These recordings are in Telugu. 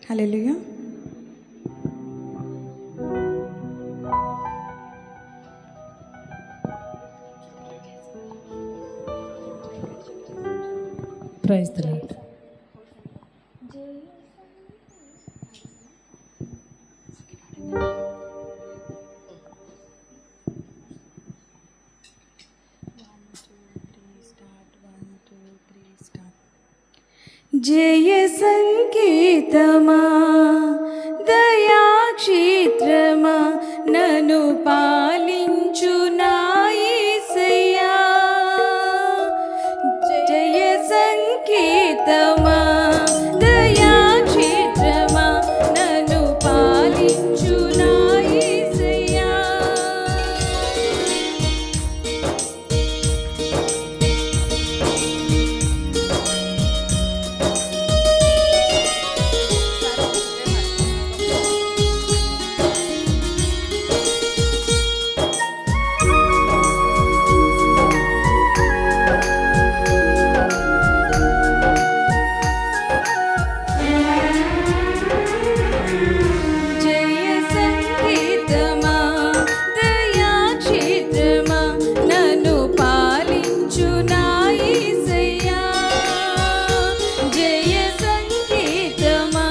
హల్లెలూయా. Praise the lord. జయ సంగీతమా దయాక్షేత్రమా నన్ను పాలించు నా యేసయ్యా. జయ సంగీతమా దయాక్షేత్రమా నన్ను పాలించు నా యేసయ్యా. జయ సంగీతమా దయాక్షేత్రమా నన్ను పాలించు నా యేసయ్యా. జయ సంగీతమా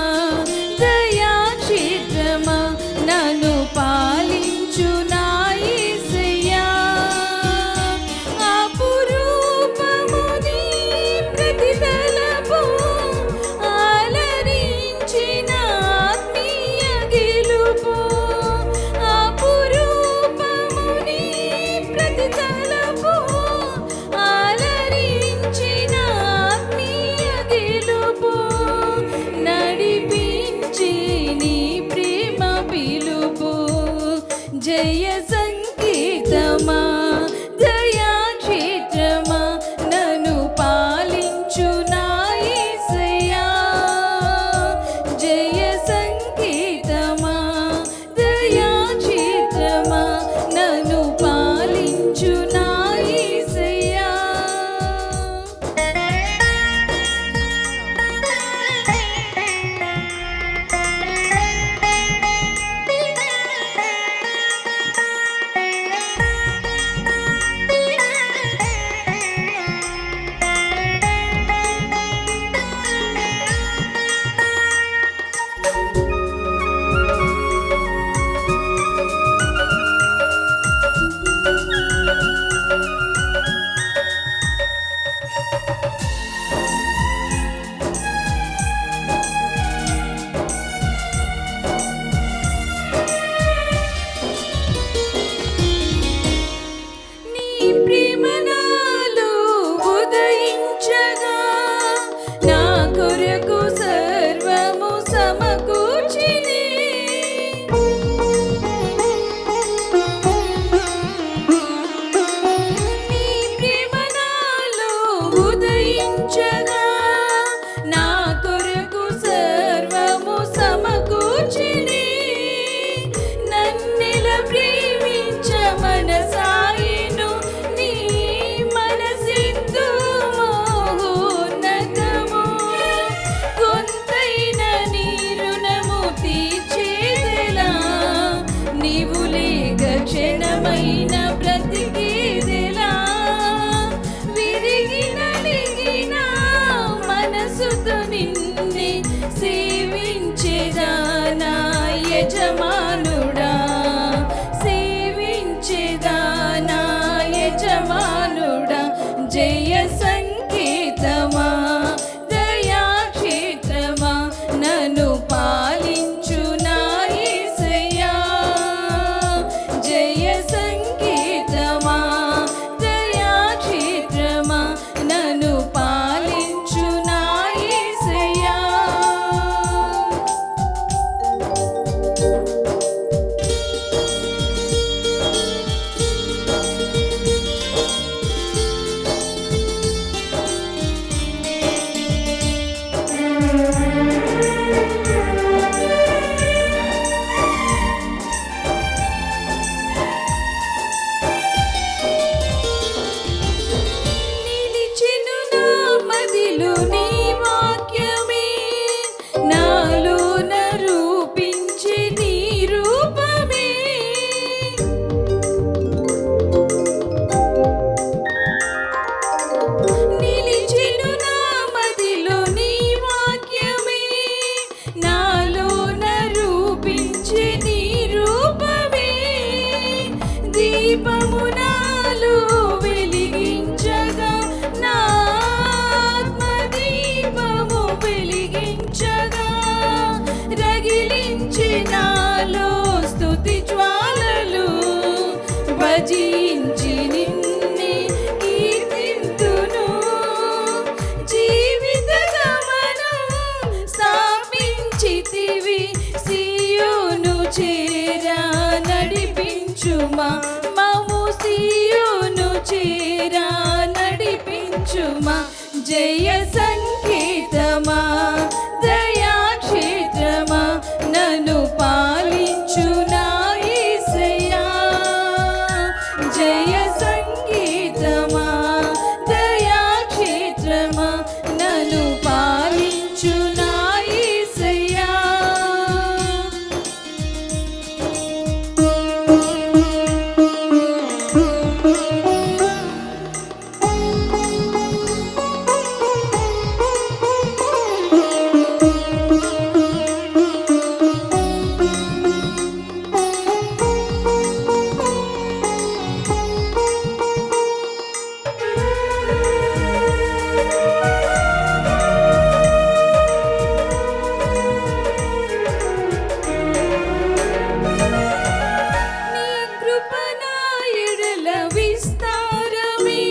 దయాక్షేత్రమా నన్ను పాలించు నా యేసయ్యా. క్షణమైన బ్రతికేదెలా విరిగి నలిగిన మనసుతో నిన్నే సేవించేదా నా యజమానుడా. సేవించేదా నా యజమానుడా. జయ సంగీతమా దయాక్షేత్రమా నన్ను పాలించు నా యేసయ్యా. జయ సంగీతమా దయాక్షేత్రమా నన్ను పాలించు నా యేసయ్యా. నన్ను పాలించు నా యేసయ్యా. నీ కృప నా ఎడల విస్తారమే,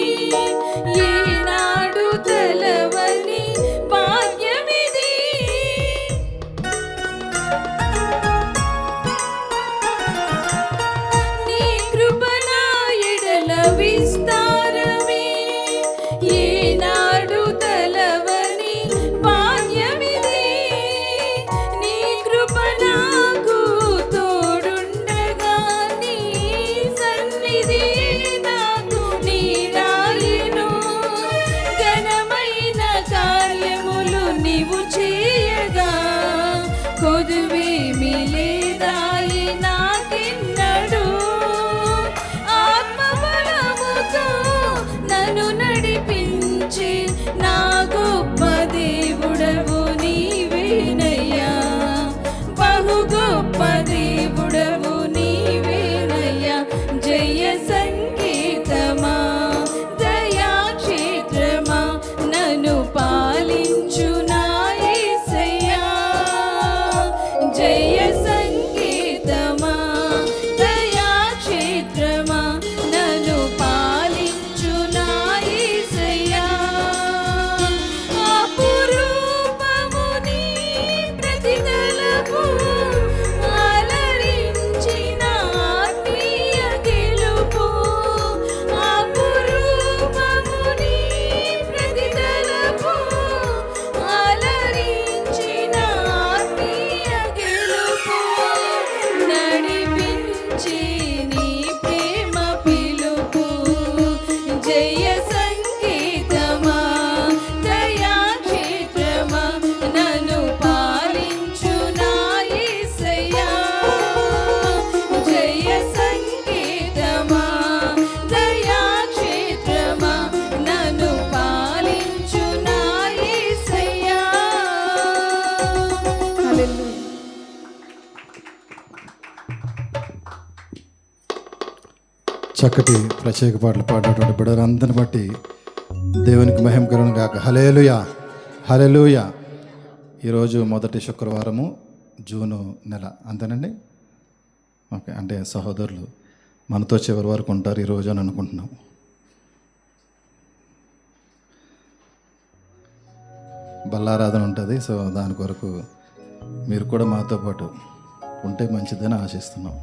ఏనాడు తెలవని భాగ్యమిది. నీ కృప నా ఎడల విస్తారమే, ఏనాడు తెలవని భాగ్యమిది. నీ కృప నాకు తోడుండగా, నీ సన్నిధి నాకు నీడాయెను. ఘనమైన కార్యములు నీవు చేయగా, కొదువేమి లేదాయి నాకెన్నడూ. ఆత్మబలముతో నన్ను నడిపించి నా గొప్ప దేవుడవు నీవేనయ్యా. బహు గొప్ప దేవుడవు నీవేనయ్యా. జయ సంకేతమా, దయాక్షేత్రమా, నన్ను పాలించు నా యేసయ్యా. జయ సంకేతమా, దయాక్షేత్రమా, నన్ను పాలించు నా యేసయ్యా. అపురూపము నీ ప్రతిదలపు, అలరించిన ఆత్మీయ గెలుపు. అపురూపము నీ ప్రతిదలపు, అలరించిన ఆత్మీయ గెలుపు. నడిపించి నీ ప్రేమ పిలుపు. జయ సంకేతమా, దయాక్షేత్రమా, నన్ను పాలించు నా యేసయ్యా. జయ సంకేతమా, దయాక్షేత్రమా, నన్ను పాలించు నా యేసయ్యా. హల్లెలూయా. చక్కటి ప్రత్యేక పాటలు పాడినటువంటి బిడ్డలందరిని బట్టి దేవునికి మహిమ కలుగును గాక. హల్లెలూయా, హల్లెలూయా. ఈరోజు మొదటి శుక్రవారము జూను నెల, అంతేనండి. ఓకే, అంటే సహోదరులు మనతో చివరి వరకు ఉంటారు ఈరోజు అని అనుకుంటున్నాం. బల్లారాధన ఉంటుంది, సో దాని కొరకు మీరు కూడా మాతో పాటు ఉంటే మంచిదని ఆశిస్తున్నాం.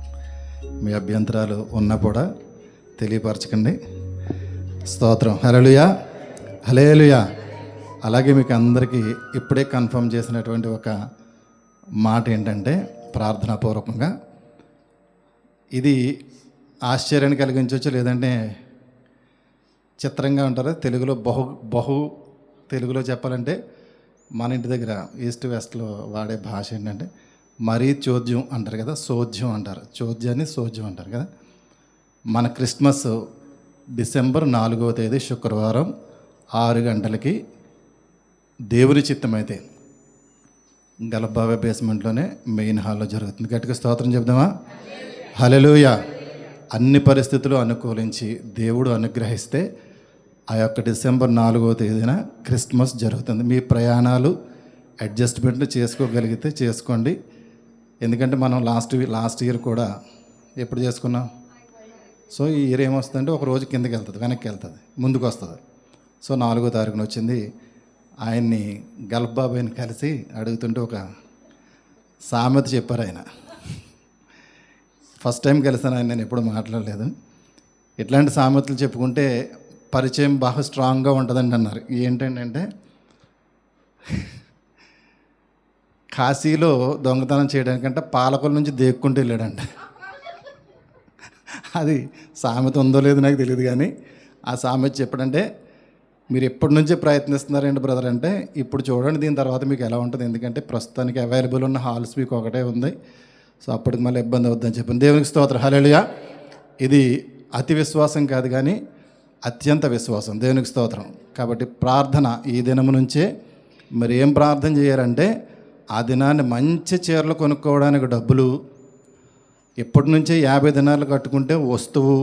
మీ అభ్యంతరాలు ఉన్నా కూడా తెలియపరచకండి. స్తోత్రం. హల్లెలూయా, హల్లెలూయా. అలాగే మీకు అందరికీ ఇప్పుడే కన్ఫర్మ్ చేసినటువంటి ఒక మాట ఏంటంటే, ప్రార్థనాపూర్వకంగా ఇది ఆశ్చర్యాన్ని కలిగించవచ్చు, లేదంటే చిత్రంగా ఉంటారు. తెలుగులో బహు తెలుగులో చెప్పాలంటే మన ఇంటి దగ్గర ఈస్ట్ వెస్ట్లో వాడే భాష ఏంటంటే మరీ చోద్యం అంటారు కదా, సోద్యం అంటారు. చోద్యాన్ని సోద్యం అంటారు కదా. మన క్రిస్మస్ డిసెంబర్ 4వ తేదీ శుక్రవారం 6 గంటలకి దేవుని చిత్తమైతే గలబాబా బేస్మెంట్లోనే మెయిన్ హాల్లో జరుగుతుంది. గట్టిగా స్తోత్రం చెప్దామా? హల్లెలూయా. అన్ని పరిస్థితులు అనుకూలించి దేవుడు అనుగ్రహిస్తే ఆ యొక్క డిసెంబర్ 4వ తేదీన క్రిస్మస్ జరుగుతుంది. మీ ప్రయాణాలు అడ్జస్ట్మెంట్లు చేసుకోగలిగితే చేసుకోండి. ఎందుకంటే మనం లాస్ట్ ఇయర్ కూడా ఎప్పుడు చేసుకున్నాం. సో ఈ ఇయర్ ఏమొస్తుందంటే ఒక రోజు కిందకి వెళ్తుంది, వెనక్కి వెళ్తుంది, ముందుకు వస్తుంది. సో 4వ తారీఖున వచ్చింది. ఆయన్ని గల్బాబాయిని కలిసి అడుగుతుంటే ఒక సామెత చెప్పారు. ఆయన ఫస్ట్ టైం కలిసాను ఆయన, నేను ఎప్పుడు మాట్లాడలేదు. ఇట్లాంటి సామెతలు చెప్పుకుంటే పరిచయం బాగా స్ట్రాంగ్గా ఉంటుందండి అన్నారు. ఏంటంటే కాశీలో దొంగతనం చేయడానికంటే పాలకుల నుంచి దేక్కుంటూ వెళ్ళాడంట. అది సామెత ఉందో లేదో నాకు తెలియదు, కానీ ఆ సామెత చెప్పడంటే మీరు ఎప్పటి నుంచే ప్రయత్నిస్తున్నారండి బ్రదర్ అంటే ఇప్పుడు చూడండి దీని తర్వాత మీకు ఎలా ఉంటుంది. ఎందుకంటే ప్రస్తుతానికి అవైలబుల్ ఉన్న హాల్స్ మీకు ఒకటే ఉంది. సో అప్పటికి మళ్ళీ ఇబ్బంది అవుద్దని చెప్పాను. దేవునికి స్తోత్రం. హల్లెలూయా. ఇది అతి విశ్వాసం కాదు కానీ అత్యంత విశ్వాసం. దేవునికి స్తోత్రం. కాబట్టి ప్రార్థన ఈ దినము నుంచే మరి ఏం ప్రార్థన చేయాలంటే ఆ దినాన్ని మంచి చీరలు కొనుక్కోవడానికి డబ్బులు, ఇప్పటి నుంచే 50 దినాలు కట్టుకుంటే వస్తువు,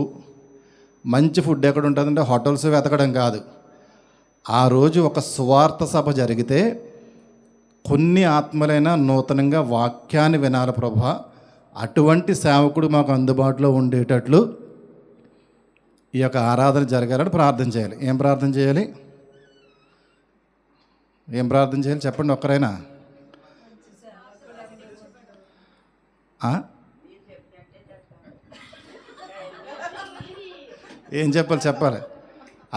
మంచి ఫుడ్ ఎక్కడ ఉంటుందంటే హోటల్స్ వెతకడం కాదు. ఆ రోజు ఒక సువార్త సభ జరిగితే కొన్ని ఆత్మలైనా నూతనంగా వాక్యాన్ని వినాలి ప్రభా. అటువంటి సేవకుడు మాకు అందుబాటులో ఉండేటట్లు ఈ యొక్క ఆరాధన జరగాలని ప్రార్థన చేయాలి. ఏం ప్రార్థన చేయాలి? ఏం ప్రార్థన చేయాలి చెప్పండి ఒక్కరైనా. ఏం చెప్పాలి.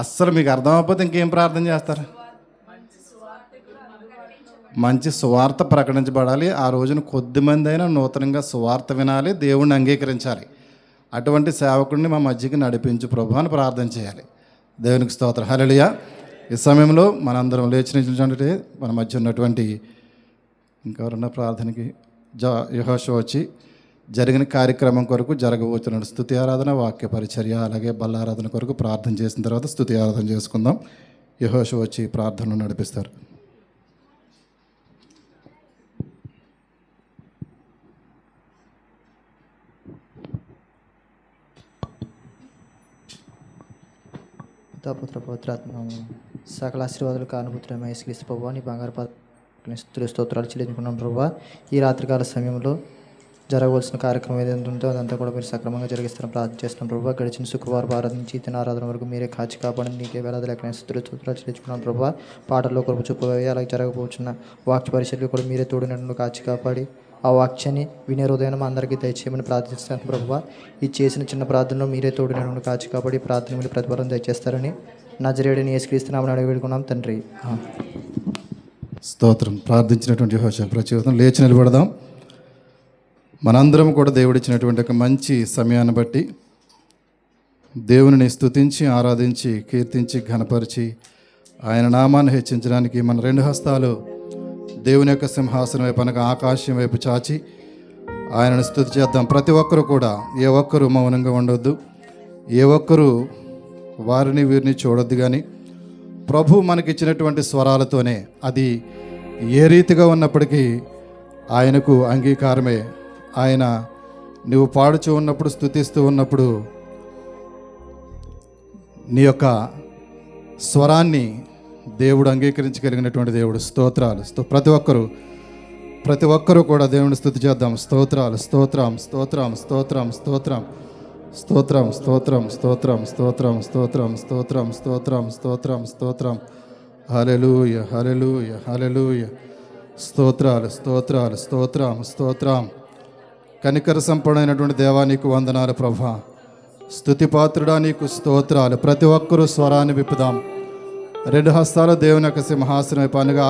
అస్సలు మీకు అర్థమైపోతే ఇంకేం ప్రార్థన చేస్తారు? మంచి సువార్త ప్రకటించబడాలి. ఆ రోజున కొద్దిమంది అయినా నూతనంగా సువార్త వినాలి, దేవుణ్ణి అంగీకరించాలి. అటువంటి సేవకుడిని మా మధ్యకి నడిపించు ప్రభు అని ప్రార్థన చేయాలి. దేవునికి స్తోత్రం. హల్లెలూయా. ఈ సమయంలో మనందరం లేచి నిల్చుంటే మన మధ్య ఉన్నటువంటి ఇంకెవరన్నా ప్రార్థనకి యెహోషువ వచ్చి జరిగిన కార్యక్రమం కొరకు జరగబోతున్న స్తుతి ఆరాధన, వాక్య పరిచర్య, అలాగే బల్లారాధన కొరకు ప్రార్థన చేసిన తర్వాత స్తుతి ఆరాధన చేసుకుందాం. యెహోషువ వచ్చి ప్రార్థనలు నడిపిస్తారు. పుత్ర పవిత్రాత్మ సకల ఆశీర్వాదాలు కానుపుత్రమే యేసుక్రీస్తు ప్రభువా, నీ బంగారు స్తుతులు స్తోత్రాలు చెల్లించుకున్నాం ప్రభువా. ఈ రాత్రికాల సమయంలో జరగవలసిన కార్యక్రమం ఏదైతే ఉందో అదంతా కూడా మీరు సక్రమంగా జరిగిస్తారని ప్రార్థన చేస్తున్నాం ప్రభువా. గడిచిన శుక్రవారం ఆరాధించి ఇతని ఆరాధన వరకు మీరే కాచి కాపాడని నీకే వేలాది లెక్కన స్తుతులు స్తోత్రాలు చెల్లించుకున్నాం ప్రభువా. పాటల్లో కొరకు చూపవేవి, అలాగే జరగబోతున్న వాక్య పరిచర్యలు కూడా మీరే తోడినట్టు కాచి కాపాడి ఆ వాక్యాన్ని వినే హృదయం అందరికీ దయచేయమని ప్రార్థిస్తాను ప్రభువా. ఈ చేసిన చిన్న ప్రార్థనలో మీరే తోడినట్టు కాచి కాపాడి ప్రార్థన మీరు ప్రతిఫలం దయచేస్తారని నజరేయుడైన యేసుక్రీస్తు నామమున అడిగి వేడుకున్నాం తండ్రి. స్తోత్రం. ప్రార్థించినటువంటి యెహోషువ ప్రతివతం లేచి నిలబడదాం. మనందరం కూడా దేవుడిచ్చినటువంటి ఒక మంచి సమయాన్ని బట్టి దేవునిని స్తుతించి ఆరాధించి కీర్తించి ఘనపరిచి ఆయన నామాన్ని హెచ్చించడానికి మన 2 హస్తాలు దేవుని యొక్క సింహాసనం వైపు అనగా ఆకాశం వైపు చాచి ఆయనను స్తుతి చేద్దాం. ప్రతి ఒక్కరు కూడా ఏ ఒక్కరు మౌనంగా ఉండొద్దు, ఏ ఒక్కరు వారిని వీరిని చూడొద్దు. కానీ ప్రభు మనకిచ్చినటువంటి స్వరాలతోనే అది ఏ రీతిగా ఉన్నప్పటికీ ఆయనకు అంగీకారమే. ఆయన నువ్వు పాడుచూ ఉన్నప్పుడు, స్తుతిస్తూ ఉన్నప్పుడు నీ యొక్క స్వరాన్ని దేవుడు అంగీకరించగలిగినటువంటి దేవుడు. స్తోత్రాలు. ప్రతి ఒక్కరూ కూడా దేవుని స్తుతి చేద్దాం. స్తోత్రాలు. స్తోత్రం స్తోత్రం స్తోత్రం స్తోత్రం స్తోత్రం స్తోత్రం స్తోత్రం స్తోత్రం స్తోత్రం స్తోత్రం స్తోత్రం స్తోత్రం స్తోత్రం. హల్లెలూయ హల్లెలూయ హల్లెలూయ. స్తోత్రాలు స్తోత్రాలు స్తోత్రం స్తోత్రం. కనికర సంపూర్ణమైనటువంటి దేవా నీకు వందనాలు ప్రభా. స్తుతిపాత్రుడా నీకు స్తోత్రాలు. ప్రతి ఒక్కరూ స్వరాన్ని విప్పుదాం. 2 హస్తాలు దేవుని యొక్క సింహాసనం వైపు అనగా